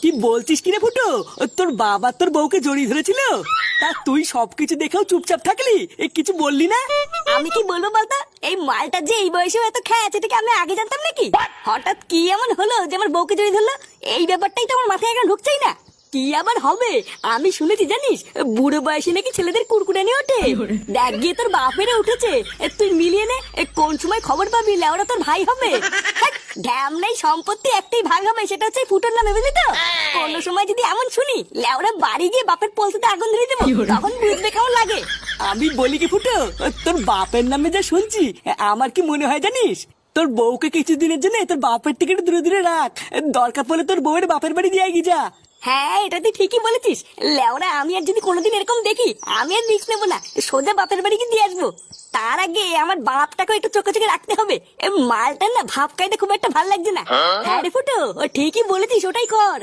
কি বলছিস কিরে ফুটো? তোর বাবা তোর বউকে জড়িয়ে ধরেছিল? তা তুই সবকিছু দেখেও চুপচাপ থাকলি, কিছু বললি না? আমি কি বলবো বলতো, এই মালটা যে এই বয়সে এত খেয়ে আছে এটা কি আমি আগে জানতাম নাকি? হঠাৎ কি এমন হলো যে আমার বউকে জড়িয়ে ধরলো? এই ব্যাপারটাই তো আমার মাথায় এখন ঢুকছেই না। কি আবার হবে? আমি শুনেছি জানিস, বুড়ো বয়সে নাকি ছেলেদের কুরকুরানি ওঠে। দেখ গিয়ে তোর বাপেরে উঠেছে, তুই মিলিয়ে নে কোন সময় খবর পাবি লেওরা তোর ভাই হবে। ঢ্যাম নাই, সম্পত্তি একটাই ভাগ হবে, সেটা হচ্ছে ফুটোর নামে, বুঝলি তো? কোনো সময় যদি এমন শুনি লেওরা বাড়ি গিয়ে বাপের পলতে আগুন ধরে দেবো, তখন বুঝবে কেমন লাগে। আমি বলি কি ফুটো, তোর বাপের নামে যা শুনছি আমার কি মনে হয় জানিস, তোর বউকে কিছুদিনের জন্য তোর বাপের থেকে একটু দূরে দূরে রাখ। দরকার পড়লে তোর বউয়ের বাপের বাড়ি দিয়ে গিয়ে যা। হ্যাঁ, এটা তুই ঠিকই বলেছিস। লেওরা আমি আর যদি কোনোদিন এরকম দেখি, আমি আর রিস্ক নেবো না, সোজা বাপের বাড়ি গিয়ে দিয়ে আসবো। তার আগে আমার বাপটাকে একটু চোখে চোখে রাখতে হবে। মালটার না ভাব খাইতে খুব একটা ভালো লাগছে না। হ্যাঁ রে ফুটো, ও ঠিকই বলেছিস, ওটাই কর।